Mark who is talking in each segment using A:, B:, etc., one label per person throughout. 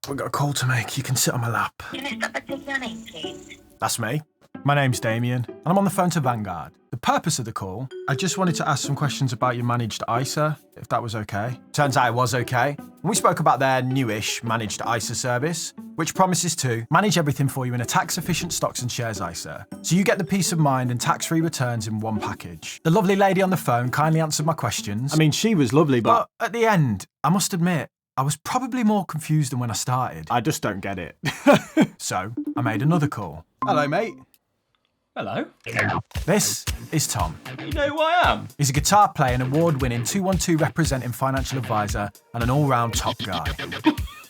A: I've got a call to make. You can sit on my lap.
B: Can I start by taking your name, please?
A: That's me. My name's Damien, and I'm on the phone to Vanguard. The purpose of the call, I just wanted to ask some questions about your managed ISA, if that was okay. Turns out it was okay. And we spoke about their newish managed ISA service, which promises to manage everything for you in a tax-efficient stocks and shares ISA. So you get the peace of mind and tax-free returns in one package. The lovely lady on the phone kindly answered my questions.
C: I mean, she was lovely,
A: but at the end, I must admit, I was probably more confused than when I started.
C: I just don't get it.
A: So I made another call.
C: Hello, mate.
D: Hello.
A: This is Tom.
D: You know who I am?
A: He's a guitar player and award-winning 212 representing financial advisor and an all-round top guy.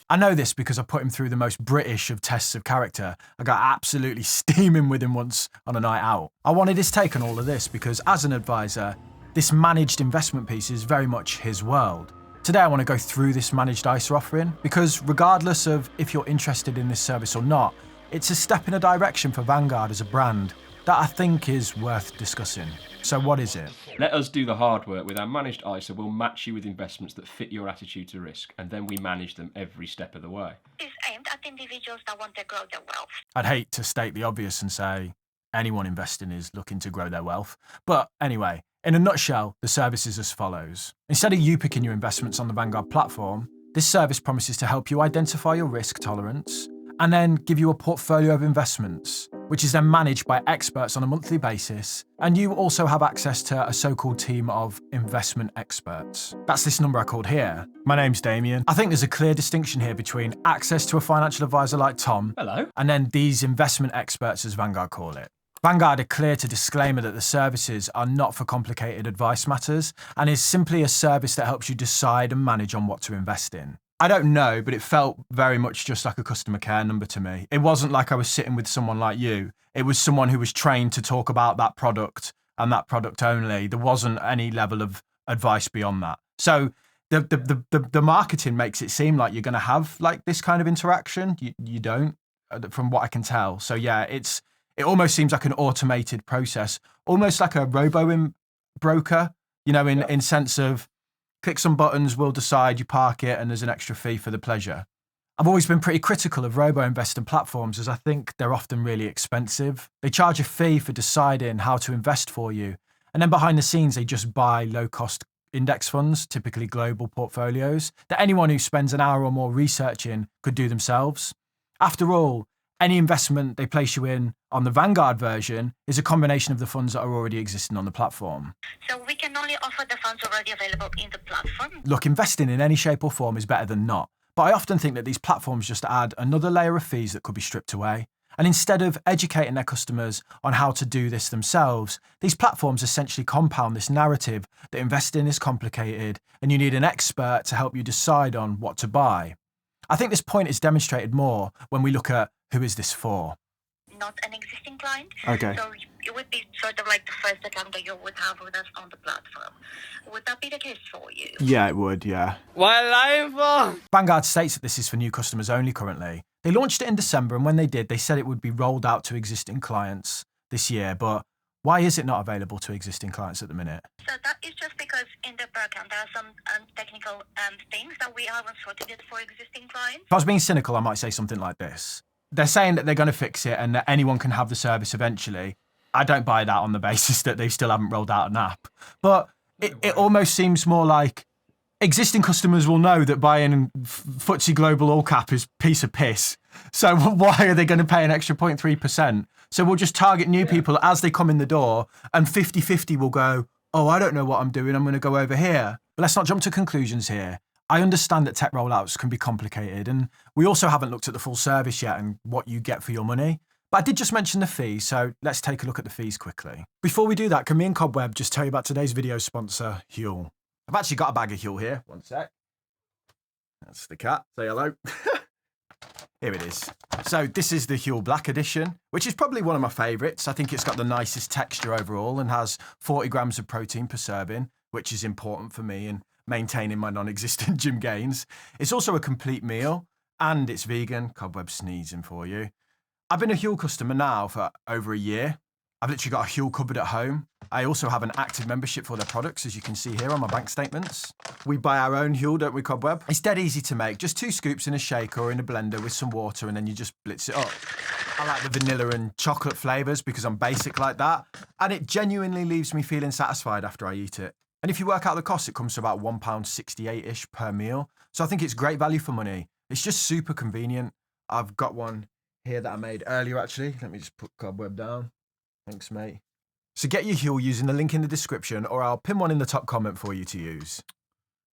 A: I know this because I put him through the most British of tests of character. I got absolutely steaming with him once on a night out. I wanted his take on all of this because as an advisor, this managed investment piece is very much his world. Today I want to go through this managed ISA offering because regardless of if you're interested in this service or not, it's a step in a direction for Vanguard as a brand that I think is worth discussing. So what is it?
D: Let us do the hard work. With our managed ISA, we'll match you with investments that fit your attitude to risk, and then we manage them every step of the way.
B: It's aimed at individuals that want to grow their wealth.
A: I'd hate to state the obvious and say anyone investing is looking to grow their wealth. But anyway, in a nutshell, the service is as follows. Instead of you picking your investments on the Vanguard platform, this service promises to help you identify your risk tolerance and then give you a portfolio of investments, which is then managed by experts on a monthly basis. And you also have access to a so-called team of investment experts. That's this number I called here. My name's Damien. I think there's a clear distinction here between access to a financial advisor like Tom,
D: Hello.
A: and then these investment experts, as Vanguard call it. Vanguard are clear to disclaimer that the services are not for complicated advice matters and is simply a service that helps you decide and manage on what to invest in. I don't know, but it felt very much just like a customer care number to me. It wasn't like I was sitting with someone like you. It was someone who was trained to talk about that product and that product only. There wasn't any level of advice beyond that. So the marketing makes it seem like you're going to have like this kind of interaction. You don't, from what I can tell. So yeah, it almost seems like an automated process, almost like a broker, in sense of click some buttons, we'll decide, you park it, and there's an extra fee for the pleasure. I've always been pretty critical of robo-investing platforms as I think they're often really expensive. They charge a fee for deciding how to invest for you, and then behind the scenes they just buy low-cost index funds, typically global portfolios, that anyone who spends an hour or more researching could do themselves. After all, any investment they place you in on the Vanguard version is a combination of the funds that are already existing on the platform.
B: So we can only offer the funds already available in the platform.
A: Look, investing in any shape or form is better than not, but I often think that these platforms just add another layer of fees that could be stripped away. And instead of educating their customers on how to do this themselves, these platforms essentially compound this narrative that investing is complicated and you need an expert to help you decide on what to buy. I think this point is demonstrated more when we look at who is this for.
B: Not an existing client.
A: Okay.
B: So it would be sort of like the first account that you would have with us on the platform. Would that be the case for you?
C: Yeah, it would, yeah.
D: What are you lying for?
A: Vanguard states that this is for new customers only currently. They launched it in December, and when they did, they said it would be rolled out to existing clients this year. But why is it not available to existing clients at the minute?
B: So that is just because in the per account there are some technical things that we haven't sorted it for existing clients.
A: If I was being cynical, I might say something like this. They're saying that they're going to fix it and that anyone can have the service eventually. I don't buy that on the basis that they still haven't rolled out an app. But it almost seems more like existing customers will know that buying FTSE Global All Cap is a piece of piss. So why are they going to pay an extra 0.3%? So we'll just target new people as they come in the door and 50-50 will go, oh, I don't know what I'm doing, I'm going to go over here. But let's not jump to conclusions here. I understand that tech rollouts can be complicated, and we also haven't looked at the full service yet and what you get for your money. But I did just mention the fees, so let's take a look at the fees quickly. Before we do that, can me and Cobweb just tell you about today's video sponsor, Huel? I've actually got a bag of Huel here. One sec. That's the cat. Say hello. Here it is. So this is the Huel Black Edition, which is probably one of my favourites. I think it's got the nicest texture overall and has 40 grams of protein per serving, which is important for me in maintaining my non-existent gym gains. It's also a complete meal and it's vegan. Cobweb sneezing for you. I've been a Huel customer now for over a year. I've literally got a Huel cupboard at home. I also have an active membership for their products, as you can see here on my bank statements. We buy our own Huel, don't we, Cobweb? It's dead easy to make. Just 2 scoops in a shaker or in a blender with some water, and then you just blitz it up. I like the vanilla and chocolate flavours because I'm basic like that. And it genuinely leaves me feeling satisfied after I eat it. And if you work out the cost, it comes to about £1.68-ish per meal. So I think it's great value for money. It's just super convenient. I've got one here that I made earlier, actually. Let me just put Cobweb down. Thanks, mate. So get your Huel using the link in the description, or I'll pin one in the top comment for you to use.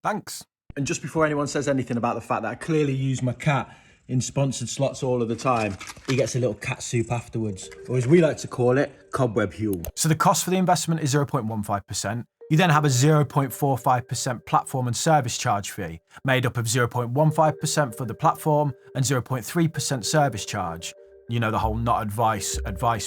A: Thanks. And just before anyone says anything about the fact that I clearly use my cat in sponsored slots all of the time, he gets a little cat soup afterwards, or as we like to call it, Cobweb Huel. So the cost for the investment is 0.15%. You then have a 0.45% platform and service charge fee, made up of 0.15% for the platform and 0.3% service charge. You know, the whole not advice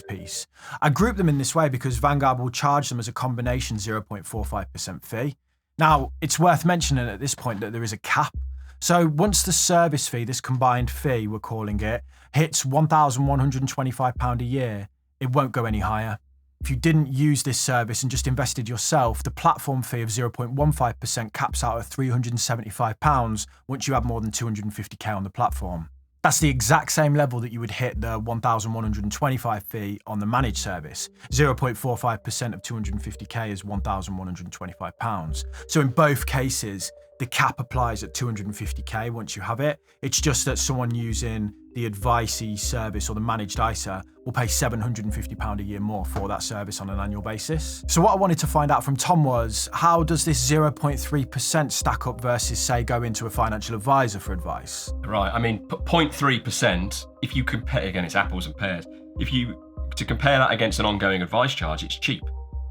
A: piece. I group them in this way because Vanguard will charge them as a combination 0.45% fee. Now, it's worth mentioning at this point that there is a cap. So once the service fee, this combined fee, we're calling it, hits £1,125 a year, it won't go any higher. If you didn't use this service and just invested yourself, the platform fee of 0.15% caps out at £375 once you have more than 250k on the platform. That's the exact same level that you would hit the 1,125 fee on the managed service. 0.45% of 250k is £1,125. So in both cases, the cap applies at 250k once you have it. It's just that someone using the advice service or the managed ISA will pay £750 a year more for that service on an annual basis. So what I wanted to find out from Tom was, how does this 0.3% stack up versus, say, go into a financial advisor for advice?
D: Right, I mean, 0.3%, if you compare, again, it's apples and pears. To compare that against an ongoing advice charge, it's cheap.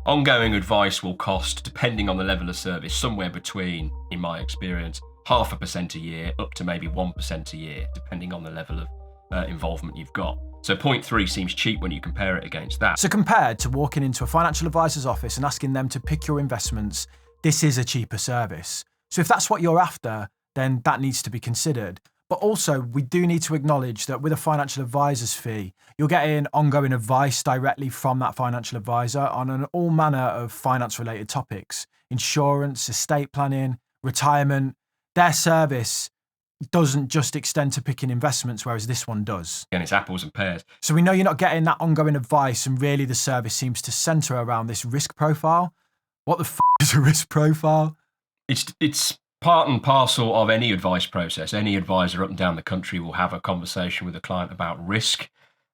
D: Ongoing advice will cost, depending on the level of service, somewhere between, in my experience, 0.5% a year up to maybe 1% a year, depending on the level of involvement you've got. So 0.3 seems cheap when you compare it against that.
A: So compared to walking into a financial advisor's office and asking them to pick your investments, this is a cheaper service. So if that's what you're after, then that needs to be considered. But also, we do need to acknowledge that with a financial advisor's fee, you're getting ongoing advice directly from that financial advisor on all manner of finance-related topics: insurance, estate planning, retirement. Their service doesn't just extend to picking investments, whereas this one does.
D: Again, it's apples and pears.
A: So we know you're not getting that ongoing advice, and really the service seems to centre around this risk profile. What the is a risk profile?
D: It's part and parcel of any advice process. Any advisor up and down the country will have a conversation with a client about risk.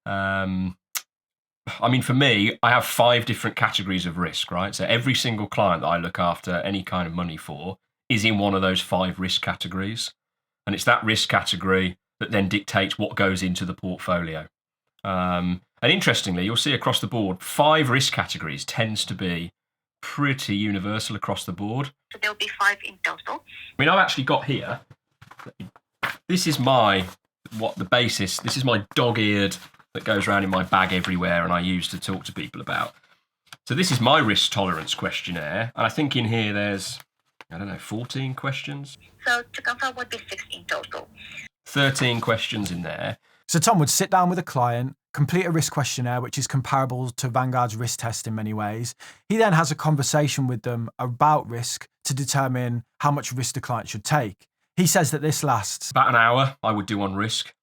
D: I mean, for me, I have 5 different categories of risk, right? So every single client that I look after any kind of money for is in one of those 5 risk categories. And it's that risk category that then dictates what goes into the portfolio. And interestingly, you'll see across the board, 5 risk categories tends to be pretty universal across the board.
B: So there'll be 5 in total.
D: I mean, I've actually got here, this is my dog-eared that goes around in my bag everywhere and I use to talk to people about. So this is my risk tolerance questionnaire. And I think in here there's, 14 questions.
B: So to confirm, would be 6 in total.
D: 13 questions in there.
A: So Tom would sit down with a client, complete a risk questionnaire, which is comparable to Vanguard's risk test in many ways. He then has a conversation with them about risk to determine how much risk the client should take. He says that this lasts
D: About an hour, I would do on risk.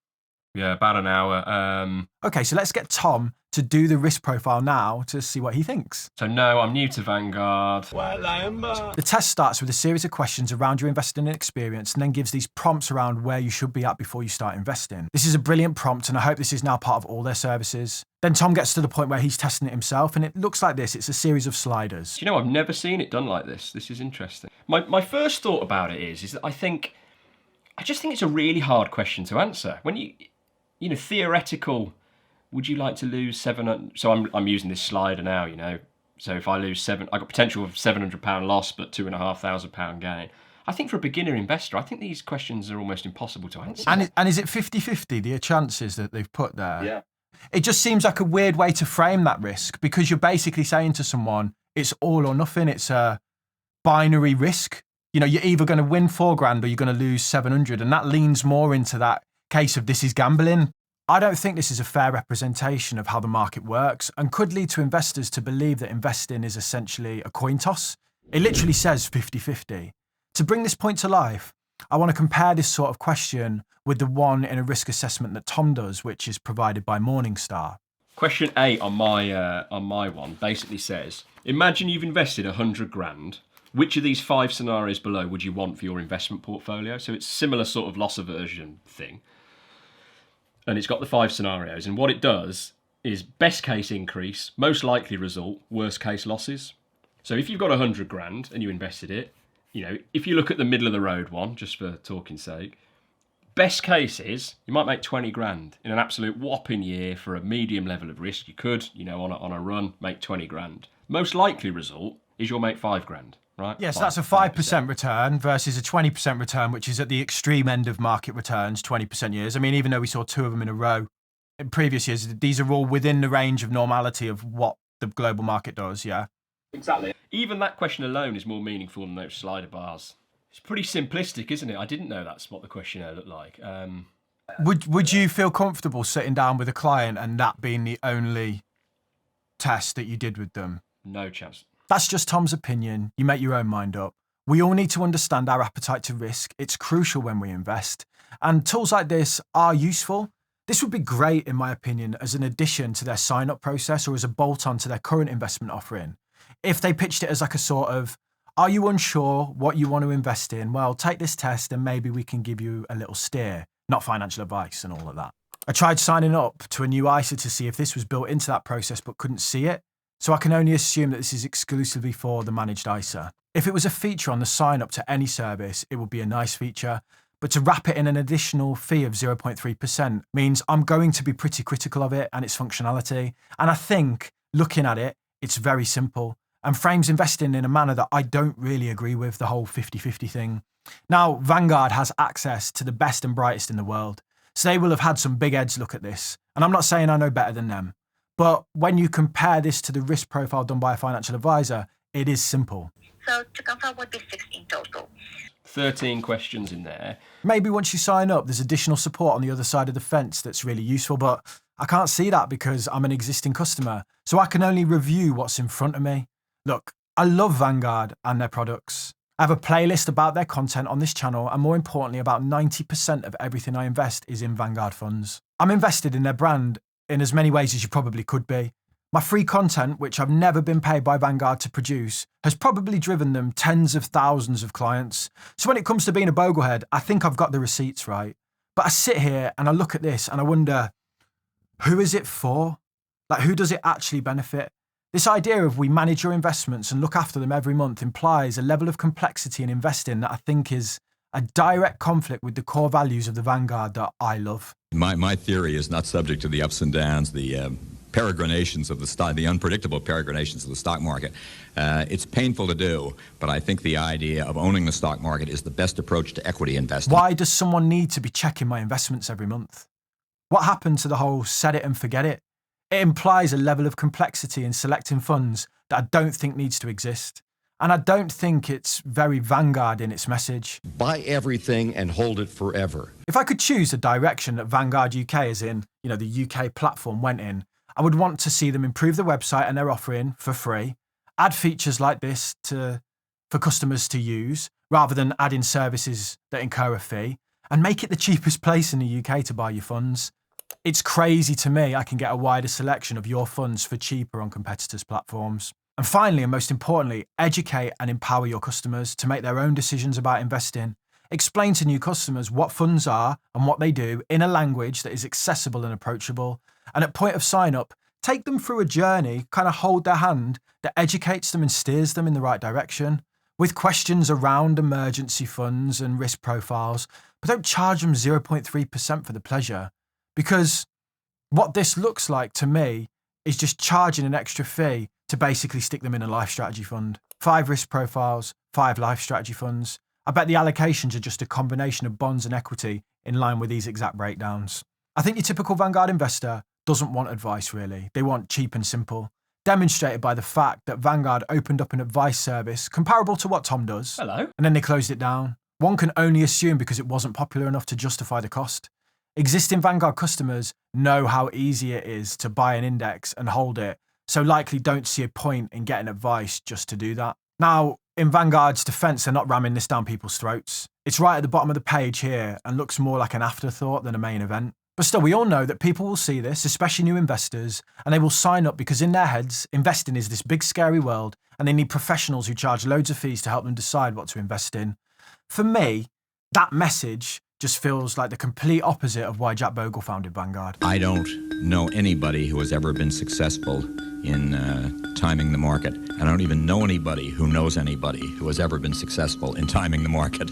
D: Yeah, about an hour.
A: Okay, so let's get Tom to do the risk profile now to see what he thinks.
D: So no, I'm new to Vanguard.
A: The test starts with a series of questions around your investing experience and then gives these prompts around where you should be at before you start investing. This is a brilliant prompt and I hope this is now part of all their services. Then Tom gets to the point where he's testing it himself and it looks like this. It's a series of sliders.
D: Do you know, I've never seen it done like this. This is interesting. My first thought about it is that I just think it's a really hard question to answer. When theoretical, would you like to lose 700? So I'm using this slider now, So if I lose I got potential of £700 loss, but £2,500 gain. I think for a beginner investor, I think these questions are almost impossible to answer.
A: And is it 50-50, the chances that they've put there?
D: Yeah.
A: It just seems like a weird way to frame that risk because you're basically saying to someone, it's all or nothing. It's a binary risk. You're either going to win £4,000 or you're going to lose 700. And that leans more into that case of this is gambling. I don't think this is a fair representation of how the market works and could lead to investors to believe that investing is essentially a coin toss. It literally says 50-50. To bring this point to life, I want to compare this sort of question with the one in a risk assessment that Tom does, which is provided by Morningstar.
D: Question 8 on my one basically says, imagine you've invested 100 grand. Which of these 5 scenarios below would you want for your investment portfolio? So it's similar sort of loss aversion thing. And it's got the 5 scenarios. And what it does is best case increase, most likely result, worst case losses. So if you've got 100 grand and you invested it, if you look at the middle of the road one, just for talking's sake, best case is you might make 20 grand in an absolute whopping year for a medium level of risk. You could, on a run, make 20 grand. Most likely result is you'll make 5 grand. Right?
A: Yes, that's a 5% return versus a 20% return, which is at the extreme end of market returns, 20% years. I mean, even though we saw 2 of them in a row in previous years, these are all within the range of normality of what the global market does, yeah?
D: Exactly. Even that question alone is more meaningful than those slider bars. It's pretty simplistic, isn't it? I didn't know that's what the questionnaire looked like.
A: Would you feel comfortable sitting down with a client and that being the only test that you did with them?
D: No chance.
A: That's just Tom's opinion. You make your own mind up. We all need to understand our appetite to risk. It's crucial when we invest. And tools like this are useful. This would be great, in my opinion, as an addition to their sign-up process or as a bolt-on to their current investment offering. If they pitched it as like a sort of, are you unsure what you want to invest in? Well, take this test and maybe we can give you a little steer, not financial advice and all of that. I tried signing up to a new ISA to see if this was built into that process, but couldn't see it. So I can only assume that this is exclusively for the managed ISA. If it was a feature on the sign up to any service, it would be a nice feature. But to wrap it in an additional fee of 0.3% means I'm going to be pretty critical of it and its functionality. And I think, looking at it, it's very simple and frames investing in a manner that I don't really agree with, the whole 50-50 thing. Now, Vanguard has access to the best and brightest in the world, so they will have had some big heads look at this. And I'm not saying I know better than them. But when you compare this to the risk profile done by a financial advisor, it is simple.
B: So to confirm would be 16 total.
D: 13 questions in there.
A: Maybe once you sign up, there's additional support on the other side of the fence that's really useful, but I can't see that because I'm an existing customer. So I can only review what's in front of me. Look, I love Vanguard and their products. I have a playlist about their content on this channel, and more importantly, about 90% of everything I invest is in Vanguard funds. I'm invested in their brand in as many ways as you probably could be. My free content, which I've never been paid by Vanguard to produce, has probably driven them tens of thousands of clients. So when it comes to being a boglehead, I think I've got the receipts right. But I sit here and I look at this and I wonder, who is it for? Like, who does it actually benefit? This idea of we manage your investments and look after them every month implies a level of complexity in investing that I think is a direct conflict with the core values of the Vanguard that I love.
E: My theory is not subject to the ups and downs, the peregrinations of the stock, the unpredictable peregrinations of the stock market. It's painful to do, but I think the idea of owning the stock market is the best approach to equity investing.
A: Why does someone need to be checking my investments every month? What happened to the whole set it and forget it? It implies a level of complexity in selecting funds that I don't think needs to exist. And I don't think it's very Vanguard in its message.
F: Buy everything and hold it forever.
A: If I could choose the direction that Vanguard UK, as in, the UK platform, went in, I would want to see them improve the website and their offering for free, add features like this for customers to use, rather than adding services that incur a fee, and make it the cheapest place in the UK to buy your funds. It's crazy to me I can get a wider selection of your funds for cheaper on competitors' platforms. And finally, and most importantly, educate and empower your customers to make their own decisions about investing. Explain to new customers what funds are and what they do in a language that is accessible and approachable. And at point of sign up, take them through a journey, kind of hold their hand, that educates them and steers them in the right direction, with questions around emergency funds and risk profiles, but don't charge them 0.3% for the pleasure. Because what this looks like to me is just charging an extra fee to basically stick them in a life strategy fund. 5 risk profiles, 5 life strategy funds. I bet the allocations are just a combination of bonds and equity in line with these exact breakdowns. I think your typical Vanguard investor doesn't want advice really. They want cheap and simple, demonstrated by the fact that Vanguard opened up an advice service comparable to what Tom does.
D: Hello.
A: And then they closed it down. One can only assume because it wasn't popular enough to justify the cost. Existing Vanguard customers know how easy it is to buy an index and hold it, so likely don't see a point in getting advice just to do that. Now, in Vanguard's defense, they're not ramming this down people's throats. It's right at the bottom of the page here and looks more like an afterthought than a main event. But still, we all know that people will see this, especially new investors, and they will sign up because in their heads, investing is this big scary world and they need professionals who charge loads of fees to help them decide what to invest in. For me, that message just feels like the complete opposite of why Jack Bogle founded Vanguard.
E: I don't know anybody who has ever been successful in timing the market. I don't even know anybody who knows anybody who has ever been successful in timing the market.